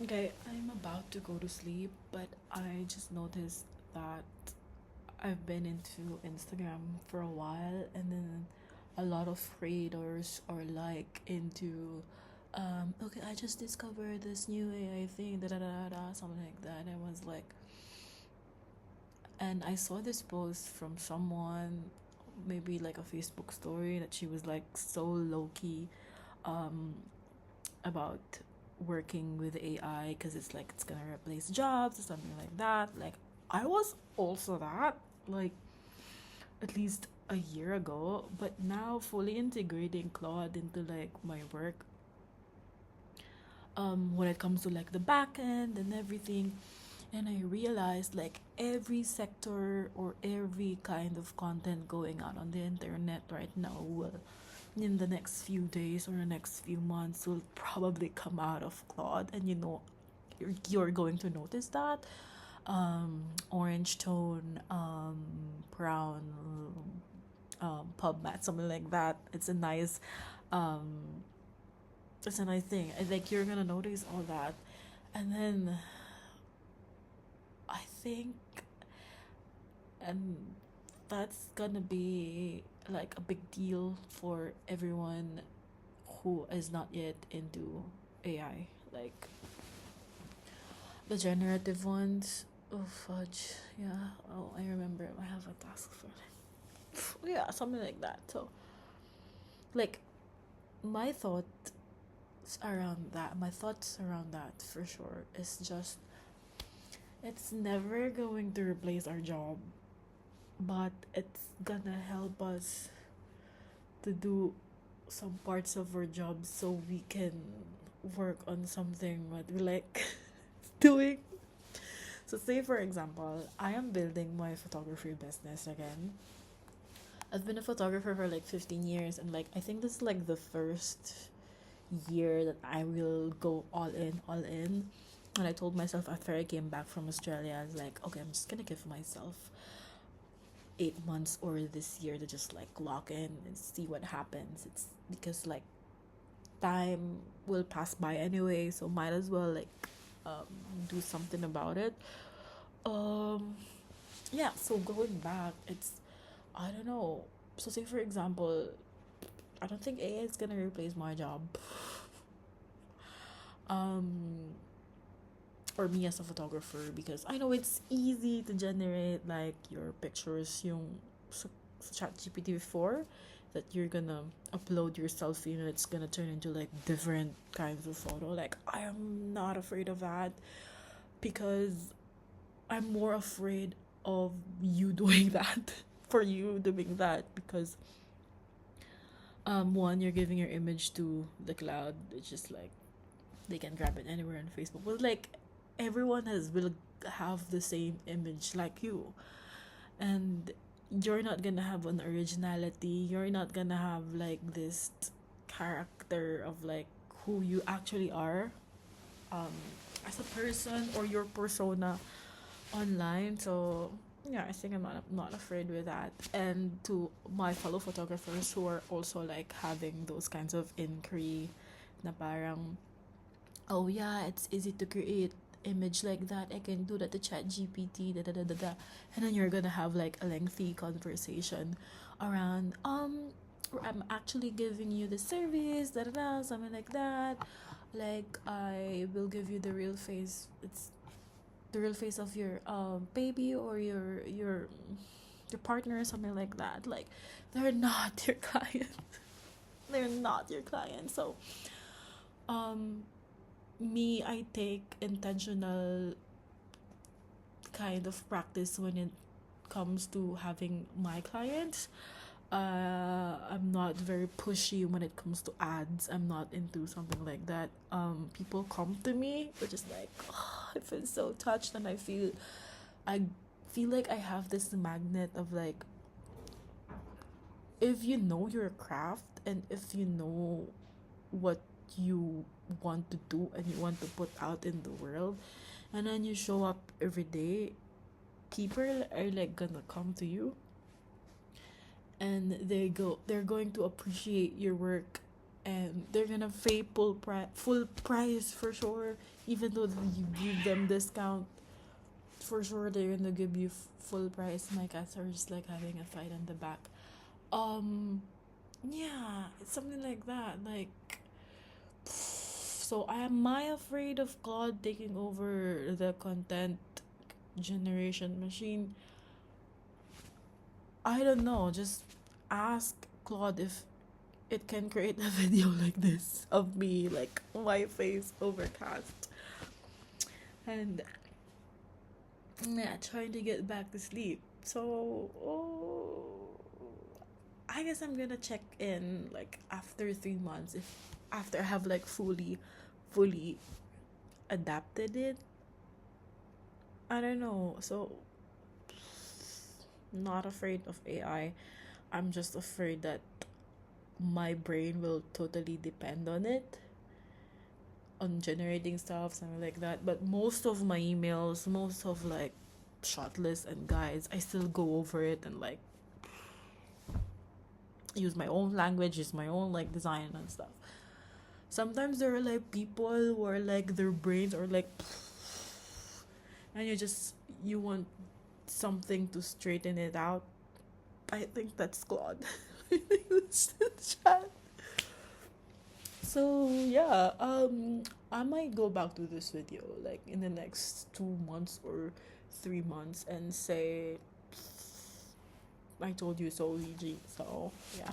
Okay, I'm about to go to sleep, but I just noticed that I've been into Instagram for a while, and then a lot of creators are like into, okay, I just discovered this new AI thing, da da da da, something like that. And I was like, and I saw this post from someone, maybe like a Facebook story, that she was like so low key, um, about working with AI because it's like it's gonna replace jobs or something like that. Like I was also that, like at least a year ago, but now fully integrating Claude into like my work, when it comes to like the back end and everything. And I realized like every sector or every kind of content going on the internet right now will, in the next few days or the next few months, will probably come out of Claude. And you're going to notice that, orange tone, brown, pub mat, something like that. Um it's a nice thing. I think you're gonna notice all that. And then I think, and that's gonna be like a big deal for everyone who is not yet into AI. Like the generative ones. Oh fudge. Yeah. Oh, I remember. I have a task for it. Yeah, something like that. So, like, my thoughts my thoughts around that for sure is just it's never going to replace our job, but it's gonna help us to do some parts of our job so we can work on something that we like doing. So, say for example, I am building my photography business again. I've been a photographer for like 15 years, and like I think this is like the first year that I will go all in, all in. And I told myself after I came back from Australia, I was like, okay, I'm just gonna give myself 8 months or this year to just like lock in and see what happens. It's because like time will pass by anyway, so might as well like um do something about it. Um yeah, so going back, it's I don't know. So say for example, I don't think AI is gonna replace my job. Um or me as a photographer, because I know it's easy to generate like your pictures yung sa chat GPT before, that you're gonna upload your selfie and it's gonna turn into like different kinds of photo. Like I am not afraid of that, because I'm more afraid of you doing that for you doing that, because one, you're giving your image to the cloud. It's just like they can grab it anywhere on Facebook, but like everyone has will have the same image like you, and you're not gonna have an originality. You're not gonna have like this character of like who you actually are, um as a person, or your persona online. So yeah, I think I'm not afraid with that. And to my fellow photographers who are also like having those kinds of inquiry, na parang, oh yeah, it's easy to create image like that. I can do that to chat GPT, da da da da da. And then you're gonna have like a lengthy conversation around, I'm actually giving you the service, da da da, something like that. Like I will give you the real face. It's the real face of your baby, or your partner, or something like that. Like they're not your client. They're not your client. So um me, I take intentional kind of practice when it comes to having my clients. I'm not very pushy when it comes to ads. I'm not into something like that. People come to me, which is like, oh, I feel so touched, and I feel like I have this magnet of like, if you know your craft, and if you know what you want to do and you want to put out in the world, and then you show up every day, people are like gonna come to you, and they're going to appreciate your work, and they're gonna pay full price for sure, even though you give them discount, for sure they're gonna give you full price. My cats are just like having a fight in the back. Um, yeah, it's something like that. Like, so am I afraid of Claude taking over the content generation machine? I don't know. Just ask Claude if it can create a video like this of me, like my face overcast, and yeah, trying to get back to sleep. So, I guess I'm gonna check in like after 3 months, if after I have like fully adapted it. I don't know. So, not afraid of AI. I'm just afraid that my brain will totally depend on it, on generating stuff, something like that. But most of my emails, most of like shot lists and guides, I still go over it and like use my own language, use my own like design and stuff. Sometimes there are like people who are like their brains are like, and you want something to straighten it out. I think that's Claude. I think that's the chat. So yeah, I might go back to this video like in the next 2 months or 3 months and say I told you so, EG. So yeah.